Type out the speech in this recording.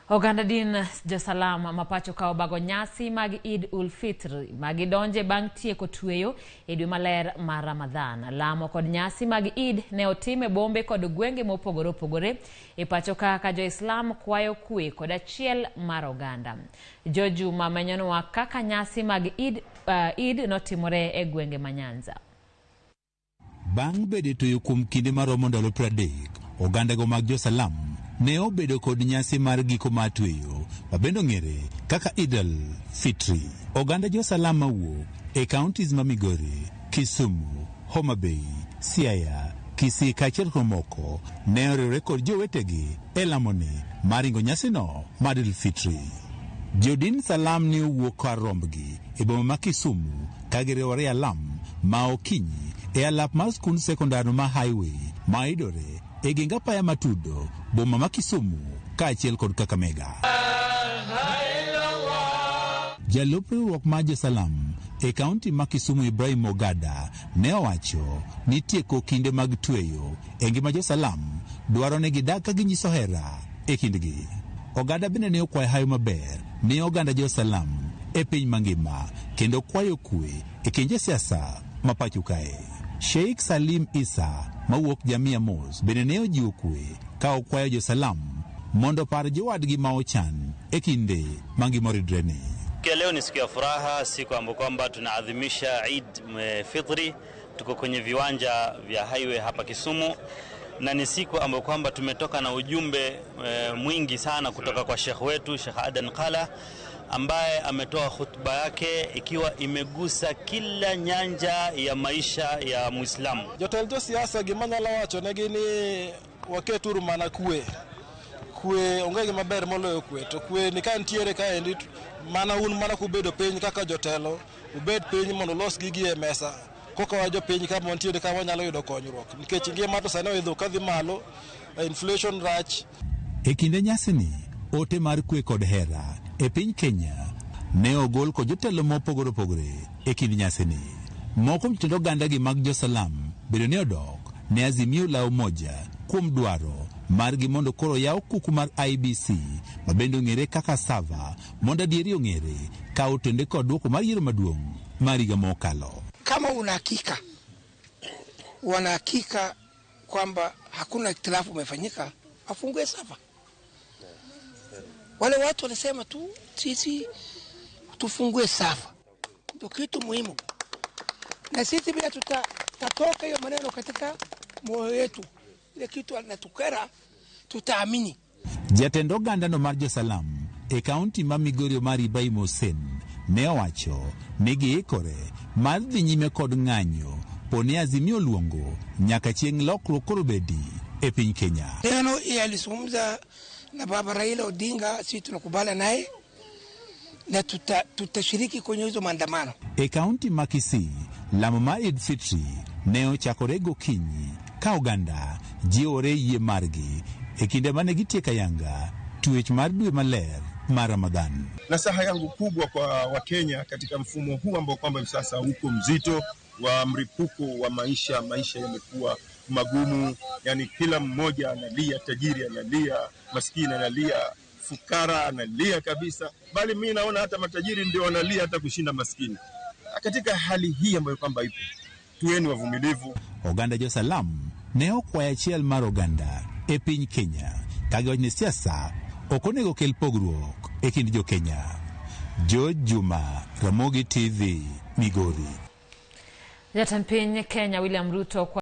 Oganda din Josalam mapacho ka obago nyasi mag EID-UL-FITR magidonje bang' tieko tweyo e dwe maler mar Ramadhan. Lamo kod nyasi mag Eid ne otime bombe kod gwenge mopogore opogore e pacho ka Jo-Islam kwayo kwee kod achiel mar oganda. Jojuma manyanwa kaka nyasi mag Eid notimore e gwenge manyanza. Bang' bede toyo kuom kinde maromo ndalo 30, oganda go mag Josalam ne obedo kod nyasi mar giko matweyo mabendo ng'ere kaka EID-UL-FITR. Oganda Josalam mawuok e counties ma Migori, Kisumu, Homa Bay, Siaya, Kisii kaachiel kod moko ne oriwore kod jowetegi e lamoni maringo nyasino mar EID-UL-FITR. Jodin Salam ne owuok kar rombgi e boma ma Kisumu ka giriwore alam ma okinyi e alap mar skund sekondar ma highway ma idore e ginga paya matudo boma ma Kisumu kaachiel kod Kakamega. Jalup riwruok ma Josalam e kaunti ma Kisumu Ibrahim Ogada ne owacho ni tieko kinde mag tweyo e ngima Josalam dwaro ne gidak ka ginyiso hera e kindgi. Ogada bende ne okwayo hayo maber ni oganda Josalam e piny mangima kendo kwayo kwee e kinje siasa ma pacho kae. Sheikh Salim Isa mawuok jamii Mos bende ne ojiwo kwee ka okwayo Josalam mondo par jowadgi ma ochan e kinde mangima ridreni. Leo ni siku ya furaha, siku ambapo kwamba tunaadhimisha Eid-Fitri. Tuko kwenye viwanja vya highway hapa Kisumu, na ni siku ambapo kwamba tumetoka na ujumbe mwingi sana kutoka kwa Sheikh wetu Sheikh Adan Kala, ambaye ametoa hutuba yake ikiwa imegusa kila nyanja ya maisha ya Muislamu. Jotelto siasa gimana lawacho negini waketuru mana kwee onge gima ber moloyo kwee, to kwee ni kantiere ka endi mana un mana kubedo piny kaka jotelo ubed piny mondo los gigi e mesa koka wajo piny ka montiere ka wanyalo yudo konyruok nikech ngima to sano idho kadhi malo, inflation rach. E kinde nyasini ote mar kwee kod hera e piny Kenya ne ogol ko jotelo mopogore opogore e kind nyasini. Moko mtindo ganda gi mag Josalam bedo ne odok ne azimio la umoja kuom dwaro margi mondo koro yaw kuku mar IBC mabendo ng'ere kaka sava mondo adieri ong'ere ka otende kod duoko mar yiero maduong' mar higa mokalo. Kama wana hakika kwamba hakuna ikhtilafu umefanyika, afungue sava. Wale watu walisema tu sisi tufungue sava, ndio kitu muhimu, na sisi bila tutatoka hiyo maneno katika moyo wetu, ile kitu anatukera tutaamini. Jatendo ganda no mar Josalam e kaunti ma Migori mar Ibrahim Hussein ne owacho ni giikore mar dhi nyime kod ng'anyo poni azimio luongo nyaka chieng' lokruok koro bedi e piny Kenya. Neno alizungumza na baba Raila Odinga, sisi tunakubali naye na tutashiriki kwenye hizo maandamano. E kaunti ma Kisii, lamo mar EID-UL-FITR ne ochakore gokinyi ka oganda jiwore yie margi e kinde mane gitieka yanga twech mar dwe maler mar Ramadhan. Nasaha yangu kubwa kwa Wakenya katika mfumo huu ambao kwamba sasa uko mzito wa mripuko wa maisha yamekuwa magumu, yani kila mmoja analia, tajiri analia, maskini analia, fukara analia kabisa, bali mimi naona hata matajiri ndio wanalia hata kushinda maskini. Katika hali hii ambayo kwamba ipo, tuweni wavumilivu. Oganda Josalam ne okwayo achiel mar oganda e piny Kenya kagiwachni siasa ok onego kel pogruok e kind jo Kenya. Juma, Ramogi TV, Migori. Jatend piny Kenya William Ruto